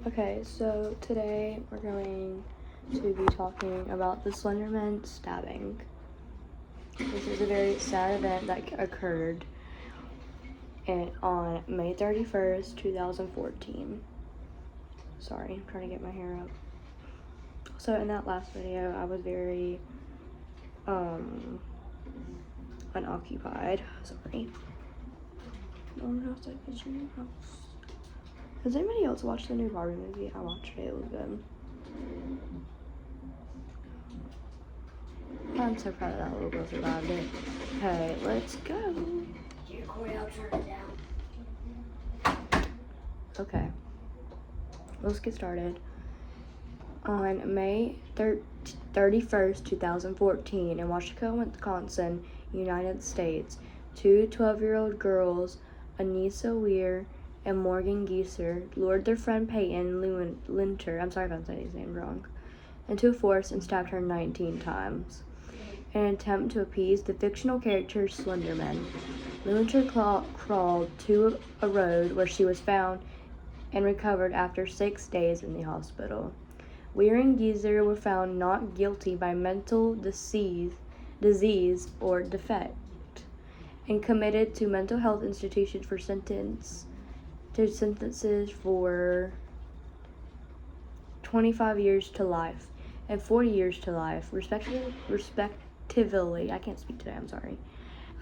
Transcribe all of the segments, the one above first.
Okay, so today we're going to be talking about the Slenderman stabbing. This is a very sad event that occurred on May 31st, 2014. Sorry, I'm trying to get my hair up. So in that last video, I was very unoccupied. Sorry. Has anybody else watched the new Barbie movie? I watched it. It was good. I'm so proud of that little girl survived it. Okay, let's go. Corey, I'll turn it down. Okay, let's get started. On May 31st, 2014, in Washington, Wisconsin, United States, two 12-year-old girls, Anissa Weir and Morgan Geiser, lured their friend Peyton Linter, I'm sorry if I'm saying his name wrong, into a forest and stabbed her 19 times in an attempt to appease the fictional character Slenderman. Linter crawled to a road where she was found and recovered after 6 days in the hospital. Weir and Geiser were found not guilty by mental disease or defect and committed to mental health institutions for sentences for 25 years to life and 40 years to life, respectively. I can't speak today, I'm sorry.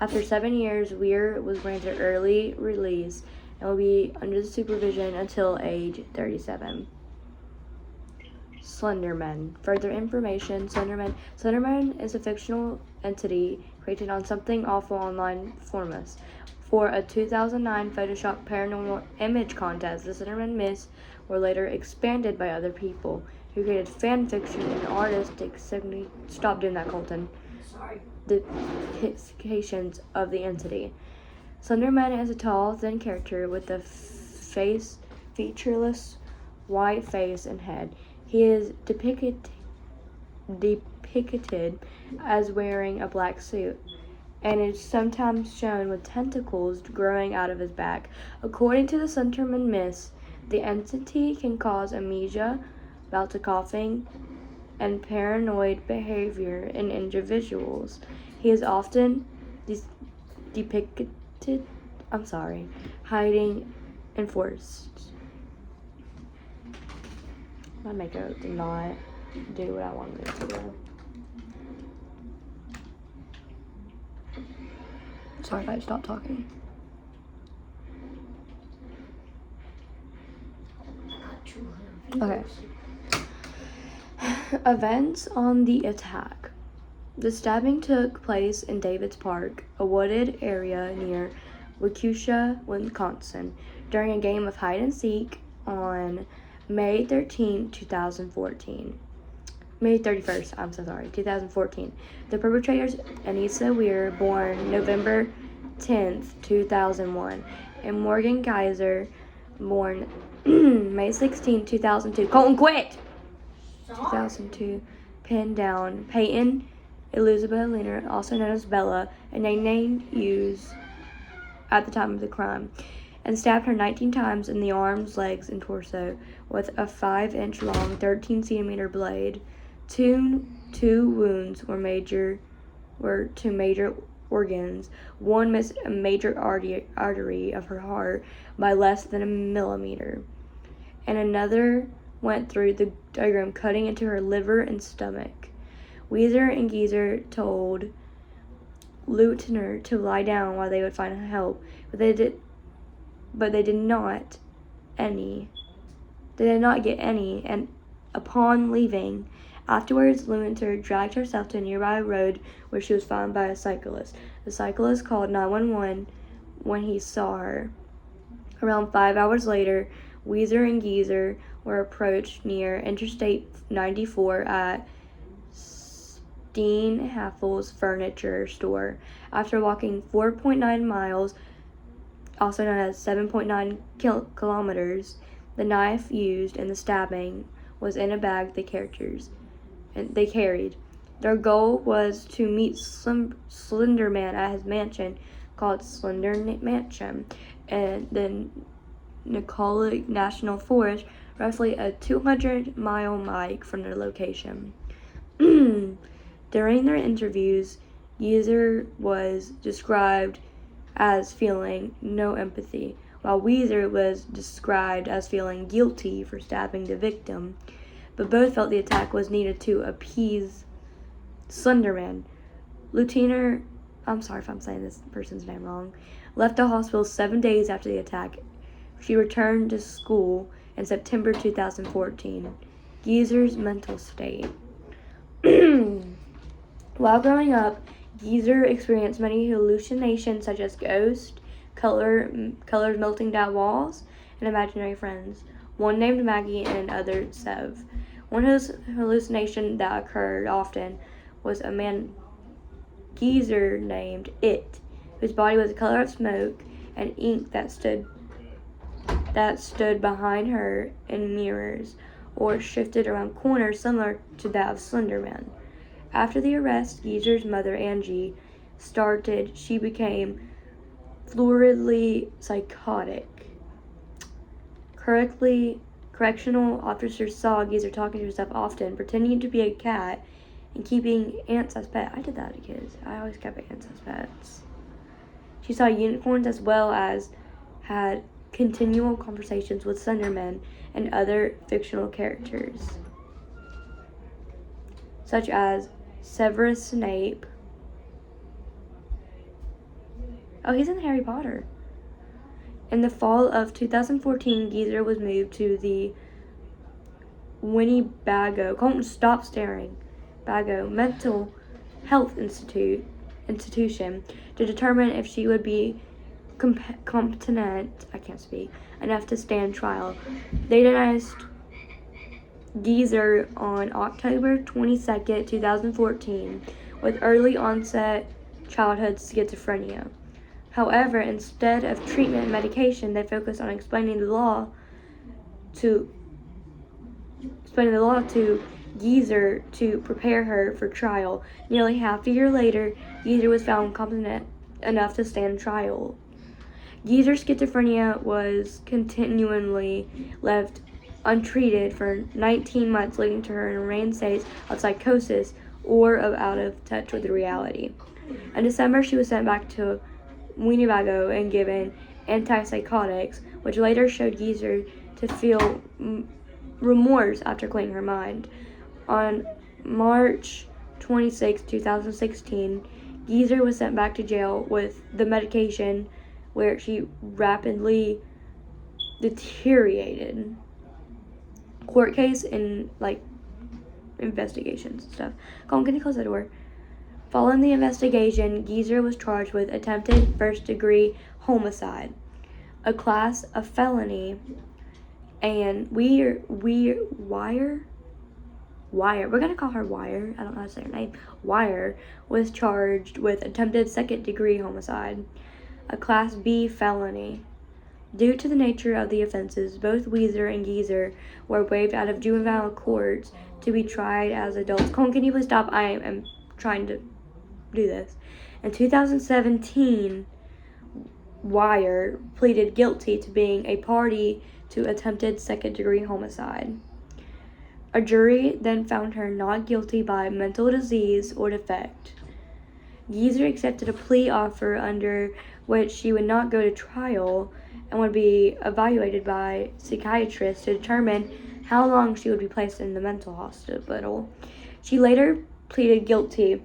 After 7 years, Weir was granted early release and will be under the supervision until age 37. Slenderman. Further information, Slenderman is a fictional entity created on Something Awful online forums. For a 2009 Photoshop paranormal image contest, the Slenderman myths were later expanded by other people who created fan fiction and artistic stop doing that, Colton. Sorry. Depictions of the entity. Slenderman is a tall, thin character with a featureless white face and head. He is depicted as wearing a black suit and is sometimes shown with tentacles growing out of his back. According to the Slenderman myths, the entity can cause amnesia, bouts of coughing, and paranoid behavior in individuals. He is often depicted hiding in forests. My makeup did not do what I wanted it to do. Sorry if I stopped talking. Okay. Events on the attack. The stabbing took place in Davids Park, a wooded area near Waukesha, Wisconsin, during a game of hide and seek on May 13, 2014. May 31st, 2014. The perpetrators, Anissa Weir, born November 10th, 2001, and Morgan Geiser, born May 16, 2002. Colton, quit! 2002, pinned down Peyton Elizabeth Leonard, also known as Bella, a nickname used at the time of the crime, and stabbed her 19 times in the arms, legs, and torso with a 5-inch long, 13-centimeter blade. Two wounds were to major organs. One missed a major artery of her heart by less than a millimeter, and another went through the diaphragm, cutting into her liver and stomach. Weir and Geiser told Lieutenant to lie down while they would find help, but they did not get any, and upon leaving, afterwards, Lieutenant dragged herself to a nearby road where she was found by a cyclist. The cyclist called 911 when he saw her. Around 5 hours later, Weir and Geiser were approached near Interstate 94 at Steen Haffel's furniture store. After walking 4.9 miles, also known as 7.9 kilometers, the knife used in the stabbing was in a bag they carried. Their goal was to meet Slenderman at his mansion, called Slender Mansion, and the Nicolet National Forest, roughly a 200-mile hike from their location. During their interviews, Geezer was described as feeling no empathy, while Weezer was described as feeling guilty for stabbing the victim, but both felt the attack was needed to appease Slenderman. Lieutenant, I'm sorry if I'm saying this person's name wrong, left the hospital 7 days after the attack. She returned to school in September 2014. Geezer's mental state. While growing up, Geezer experienced many hallucinations such as ghosts, colors melting down walls, and imaginary friends. One named Maggie and another Sev. One hallucination that occurred often was a man Geezer named It, whose body was the color of smoke and ink that stood behind her in mirrors or shifted around corners similar to that of Slenderman. After the arrest, Geezer's mother, Angie, she became floridly psychotic. Correctional officers saw Geezer talking to herself often, pretending to be a cat, and keeping ants as pets. I did that as kids. I always kept ants as pets. She saw unicorns as well as had continual conversations with Slenderman and other fictional characters, such as Severus Snape. Oh, he's in Harry Potter. In the fall of 2014, Geezer was moved to the Winnebago Mental Health Institution to determine if she would be competent enough to stand trial. They diagnosed Geezer on October 22nd, 2014, with early onset childhood schizophrenia. However, instead of treatment and medication, they focused on explaining the law to Geezer to prepare her for trial. Nearly half a year later, Geezer was found competent enough to stand trial. Geezer's schizophrenia was continually left untreated for 19 months, leading to her in remain states of psychosis or of out of touch with reality. In December, she was sent back to Winnebago and given antipsychotics, which later showed Geezer to feel remorse after clearing her mind. On March 26, 2016, Geezer was sent back to jail with the medication, where she rapidly deteriorated. Court case and investigations and stuff. Colin, can you close the door? Following the investigation, Geezer was charged with attempted first-degree homicide, a class of felony, and We're gonna call her Wire. I don't know how to say her name. Wire was charged with attempted second-degree homicide, a Class B felony. Due to the nature of the offenses, both Weezer and Geezer were waived out of juvenile courts to be tried as adults. Colin, can you please stop? I am trying to do this. In 2017, Wire pleaded guilty to being a party to attempted second-degree homicide. A jury then found her not guilty by mental disease or defect. Geezer accepted a plea offer under which she would not go to trial and would be evaluated by psychiatrists to determine how long she would be placed in the mental hospital. She later pleaded guilty,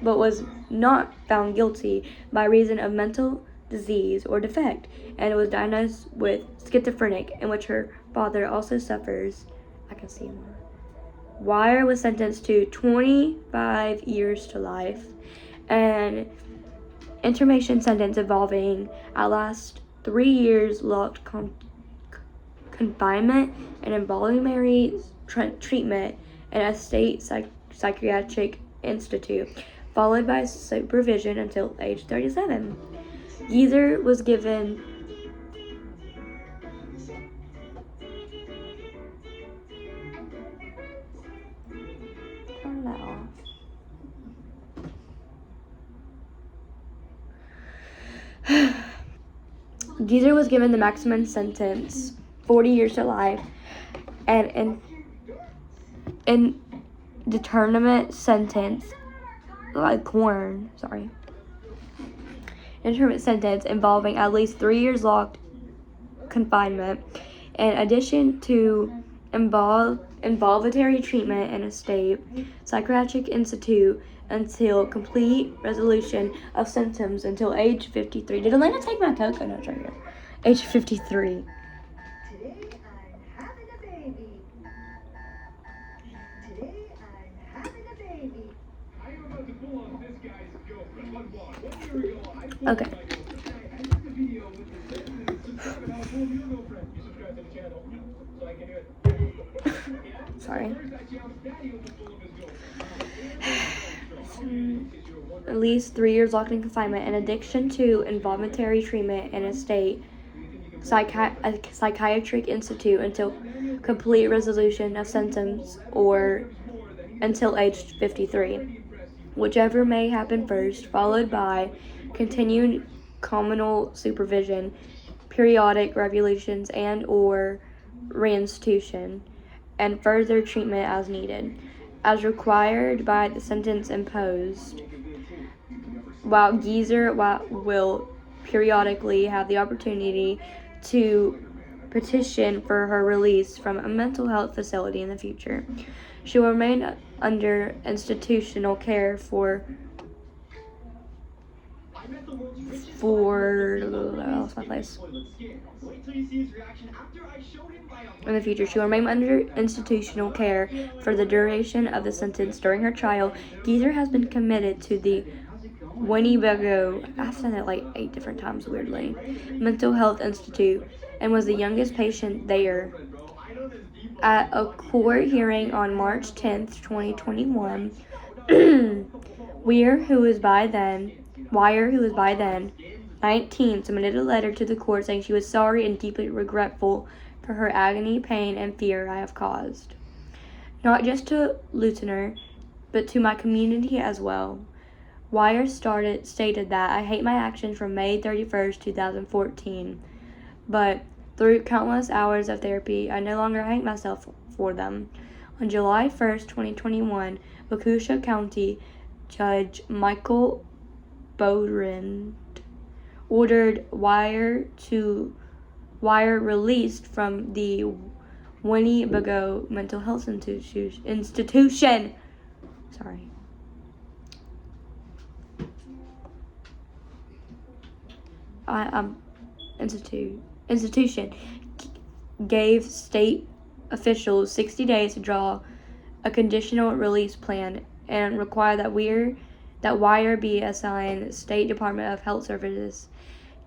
but was not found guilty by reason of mental disease or defect, and was diagnosed with schizophrenic, in which her father also suffers. I can see more. Wire was sentenced to 25 years to life, and intermission sentence involving at last 3 years locked confinement and involuntary treatment in a state psychiatric institute, followed by supervision until age 37. Geezer was given Geezer was given the maximum sentence, 40 years to life, an indeterminate sentence, indeterminate sentence involving at least 3 years locked confinement, in addition to involuntary treatment in a state psychiatric institute until complete resolution of symptoms until age 53. Did Elena take my coconuts right here? Age 53. Today I'm having a baby. Today I'm having a baby. I am about to pull on this guy's girlfriend. One year ago, I pulled Okay. my girlfriend. I took the video with the subscribe and I'll pull your girlfriend. You subscribe to the channel so I can hear it. Sorry. First, I challenged Daddy to pull up his girlfriend. At least 3 years locked in confinement, in addiction to involuntary treatment in a state psychiatric institute until complete resolution of symptoms or until age 53, whichever may happen first, followed by continued communal supervision, periodic revelations and or reinstitution, and further treatment as needed, as required by the sentence imposed, while Geezer will periodically have the opportunity to petition for her release from a mental health facility in the future. She will remain under institutional care in the future. She will remain under institutional care for the duration of the sentence. During her trial, Geezer has been committed to the Winnebago, I've said it like 8 different times weirdly, Mental Health Institute, and was the youngest patient there. At a court hearing on March 10th, 2021, Wire, who was by then 19, submitted a letter to the court saying she was sorry and deeply regretful for her agony, pain, and fear I have caused. Not just to Lieutenant, but to my community as well. Wire stated that I hate my actions from May 31st, 2014, but through countless hours of therapy, I no longer hate myself for them. On July 1st, 2021, Waukesha County Judge Michael Bodrand ordered Wire released from the Winnebago Mental Health Institution. Sorry. Institution gave state officials 60 days to draw a conditional release plan and require that Wire be assigned State Department of Health Services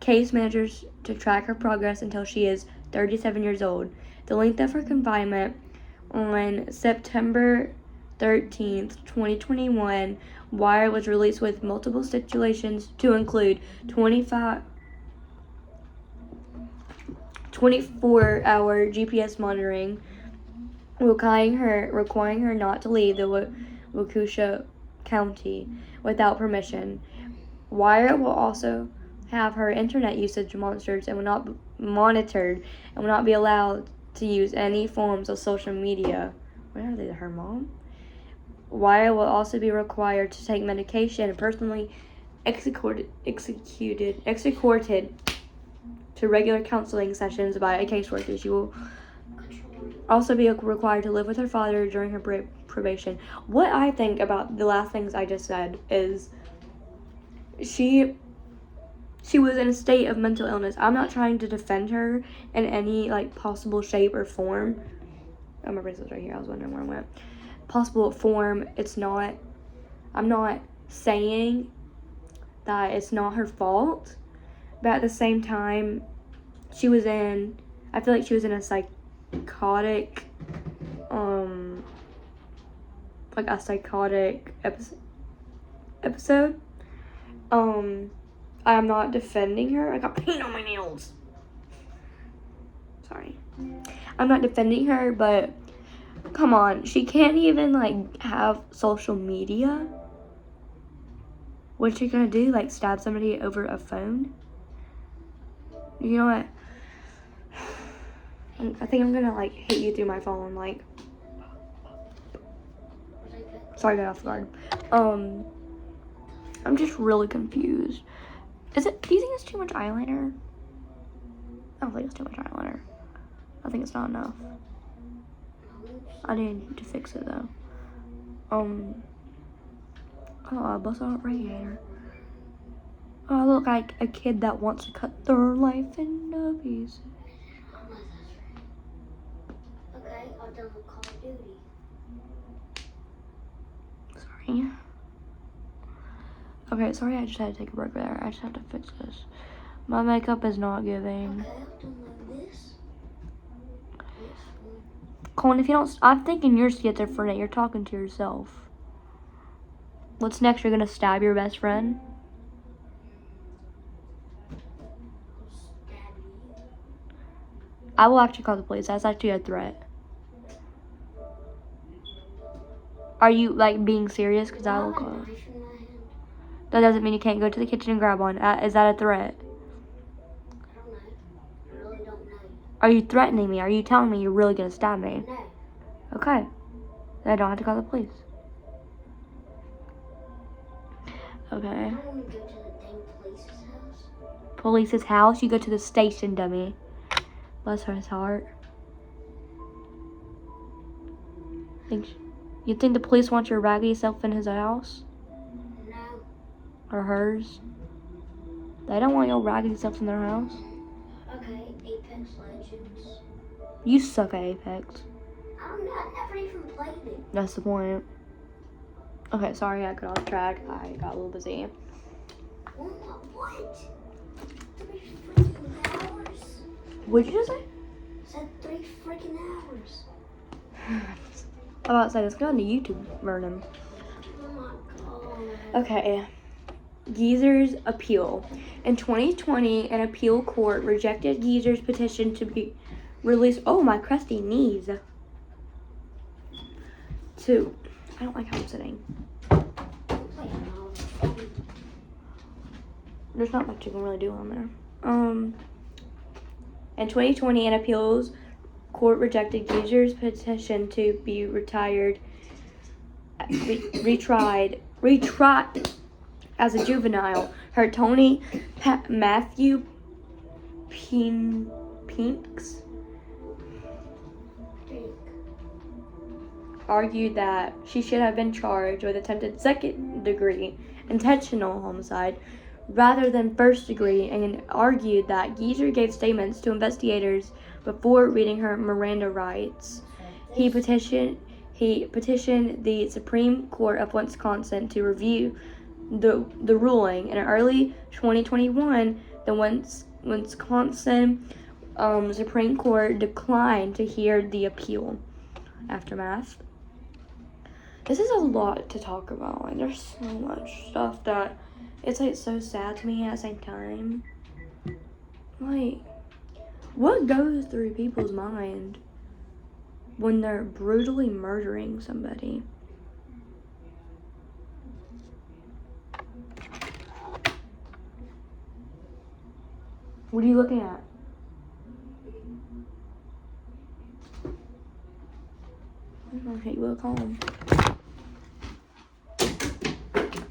case managers to track her progress until she is 37 years old. The length of her confinement on September 13th, 2021, Wire was released with multiple stipulations to include 24-hour GPS monitoring, requiring her not to leave the Waukesha County without permission. Wire will also have her internet usage monitored and will not be allowed to use any forms of social media. What are they, her mom? Wire will also be required to take medication and personally executed to regular counseling sessions by a caseworker. She will also be required to live with her father during her probation. What I think about the last things I just said is she was in a state of mental illness. I'm not trying to defend her in any possible shape or form. Oh, my bracelet's right here. I was wondering where I went. Possible form. I'm not saying that it's not her fault, but at the same time, I feel like she was in a psychotic, episode. I'm not defending her. I got paint on my nails. Sorry. I'm not defending her, but come on. She can't even, have social media. What's she gonna do? Stab somebody over a phone? You know what? I think I'm gonna like hit you through my phone. Like, sorry, I got off guard. I'm just really confused. Do you think it's too much eyeliner? I don't think it's too much eyeliner. I think it's not enough. I need to fix it though. Oh, I bust out radiator. Oh, I look like a kid that wants to cut their life into pieces. Okay, I've done the Call of Duty. Sorry. Okay, sorry, I just had to take a break there. I just have to fix this. My makeup is not giving. Okay, I've done like this. Colin, if you don't, I'm thinking you're schizophrenic. You're talking to yourself. What's next? You're gonna stab your best friend? Stab you. I will actually call the police. That's actually a threat. Are you like being serious? Because I will have a call. knife in my hand. That doesn't mean you can't go to the kitchen and grab one. Is that a threat? I don't know. I really don't know. Are you threatening me? Are you telling me you're really gonna stab me? No. Okay. Then I don't have to call the police. Okay. I don't want to go to the dang police's house. Police's house? You go to the station, dummy. Bless her heart. You think the police want your raggedy self in his house? No. Or hers? They don't want your raggedy self in their house. Okay, Apex Legends. You suck at Apex. I never even played it. That's the point. Okay, sorry I got off track. I got a little busy. Oh my, what? 3 freaking hours? What'd you just say? Said 3 freaking hours. I'm about to say, let's go into YouTube, Vernon. Oh my god. Okay. Geezer's appeal. In 2020, an appeal court rejected Geezer's petition to be released. Oh, my crusty knees. I don't like how I'm sitting. There's not much you can really do on there. In 2020, an appeals court rejected Geezer's petition to be retried as a juvenile. Her Tony Matthew Pinks argued that she should have been charged with attempted second-degree intentional homicide rather than first-degree, and argued that Geezer gave statements to investigators before reading her Miranda rights. He petitioned the Supreme Court of Wisconsin to review the ruling. In early 2021, the Wisconsin Supreme Court declined to hear the appeal. Aftermath. This is a lot to talk about. Like, there's so much stuff that it's like so sad to me at the same time. Like, what goes through people's mind when they're brutally murdering somebody? What are you looking at? Okay, you look home.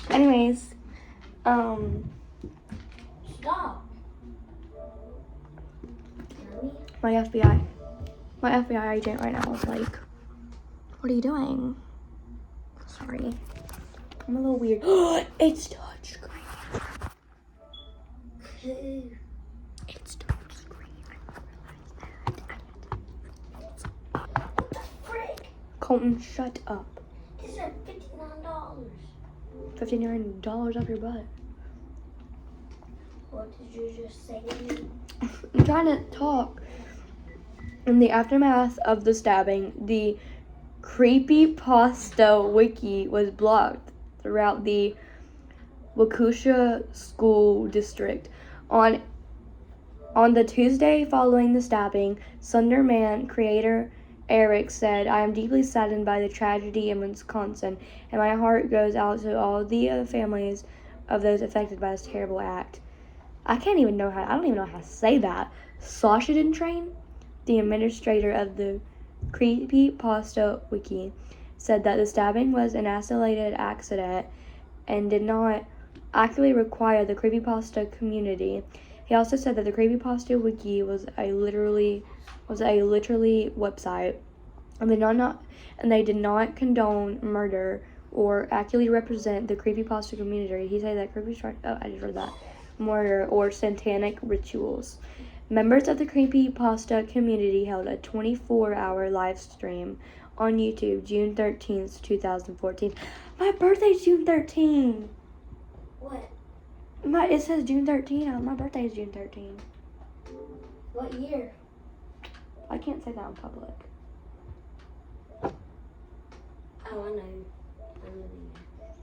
Anyways, Stop. my FBI agent right now is like, what are you doing? Sorry. I'm a little weird. It's touchscreen. It's touchscreen. I didn't realize that. What the frick? Colton, shut up. It said $59. $59 off your butt. What did you just say to me? I'm trying to talk. In the aftermath of the stabbing, the creepypasta wiki was blocked throughout the Waukesha School District. On the Tuesday following the stabbing, Slender Man creator Eric said, "I am deeply saddened by the tragedy in Wisconsin, and my heart goes out to all the families of those affected by this terrible act." I don't even know how to say that. Sasha didn't train? the administrator of the Creepypasta Wiki, said that the stabbing was an isolated accident and did not actively require the creepypasta community. He also said that the Creepypasta Wiki was a literally website, and they did not condone murder or accurately represent the creepypasta community. He said that I just read that. Murder or satanic rituals. Members of the creepypasta community held a 24-hour live stream on YouTube June 13th, 2014. My birthday's June 13th. What? It says June 13th. My birthday is June 13th. What year? I can't say that in public. Oh, I know. I know the year.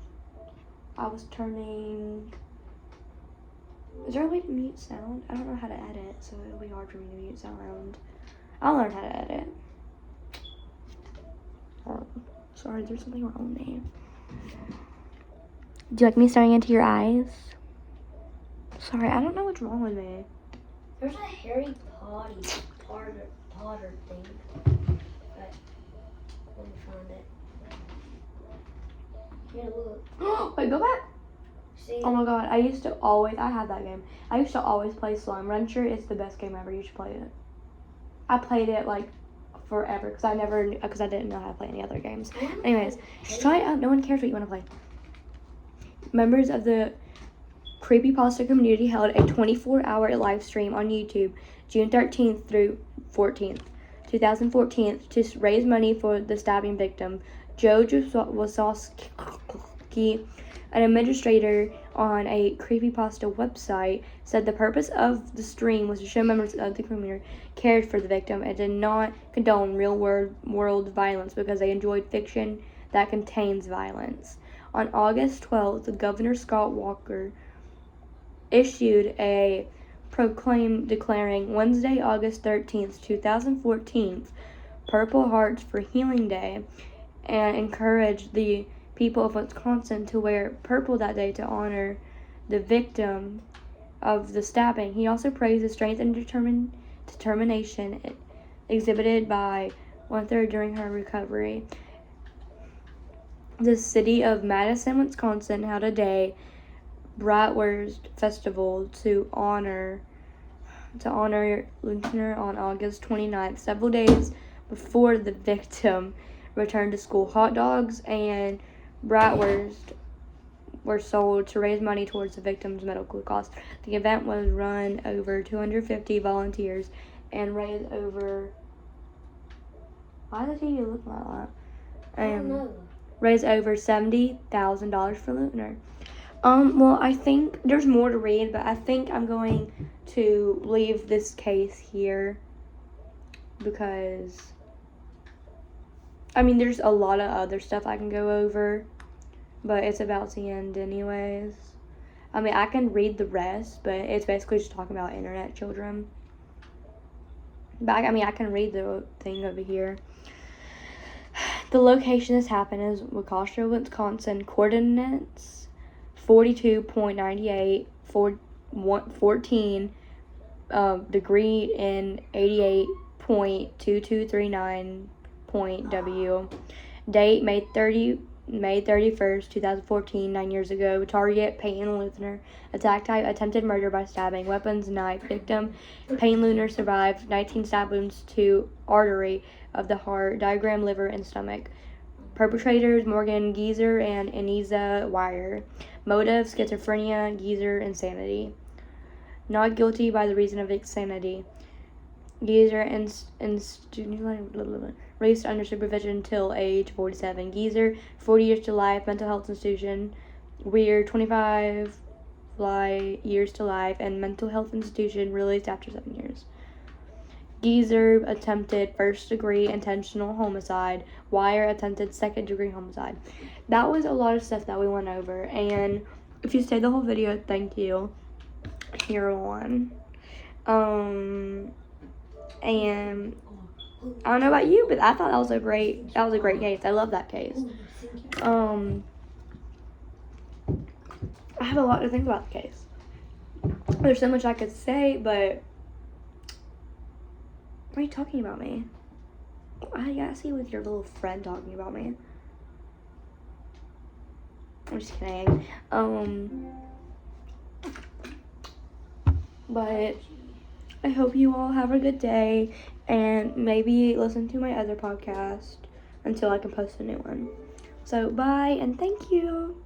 I was turning... Is there a way to mute sound? I don't know how to edit, so it'll be hard for me to mute sound. I'll learn how to edit. Oh, sorry, there's something wrong there. Do you like me staring into your eyes? Sorry, I don't know what's wrong with me. There's a Harry Potter thing. But let me find it. Here, look. Wait, go back. See? Oh my god, I had that game. I used to always play Slime Rancher. It's the best game ever. You should play it. I played it like forever because I didn't know how to play any other games. Anyways, just try it out. No one cares what you want to play. Members of the Creepypasta community held a 24-hour live stream on YouTube June 13th through 14th, 2014 to raise money for the stabbing victim. Joe Wasowski, an administrator on a creepypasta website, said the purpose of the stream was to show members of the community cared for the victim and did not condone real-world violence because they enjoyed fiction that contains violence. On August 12th, Governor Scott Walker issued a proclaim declaring Wednesday, August 13th, 2014, Purple Hearts for Healing Day, and encouraged the people of Wisconsin to wear purple that day to honor the victim of the stabbing. He also praised the strength and determination exhibited by Winther during her recovery. The city of Madison, Wisconsin held a day Bratwurst Festival to honor Lintner on August 29th, several days before the victim returned to school. Hot dogs and bratwurst were sold to raise money towards the victim's medical costs. The event was run over 250 volunteers and raised over... Why does he look like that? I don't know. Raised over $70,000 for Lutner. Well, I think there's more to read, but I think I'm going to leave this case here because, I mean, there's a lot of other stuff I can go over, but it's about to end anyways. I mean, I can read the rest, but it's basically just talking about internet children. But, I can read the thing over here. The location this happened is Waukesha, Wisconsin. Coordinates 42.98, 14 degree in 88.2239 Date May 31st, 2014, 9 years ago. Target Peyton Lutner. Attack type attempted murder by stabbing. Weapons knife. Victim Peyton Lutner survived 19 stab wounds to artery of the heart, diaphragm, liver, and stomach. Perpetrators Morgan Geezer and Aniza Wire. Motive schizophrenia, Geezer insanity. Not guilty by the reason of insanity. Geezer released under supervision until age 47. Geezer 40 years to life, mental health institution. Weir 25 years to life, and mental health institution released after 7 years. Geezer attempted first-degree intentional homicide. Wire attempted second-degree homicide. That was a lot of stuff that we went over, and if you stayed the whole video, thank you. Here one. And I don't know about you, but I thought that was a great case. I love that case. I have a lot to think about the case. There's so much I could say, but Why are you talking about me? I gotta see with your little friend talking about me. I'm just kidding. But I hope you all have a good day and maybe listen to my other podcast until I can post a new one. So bye and thank you.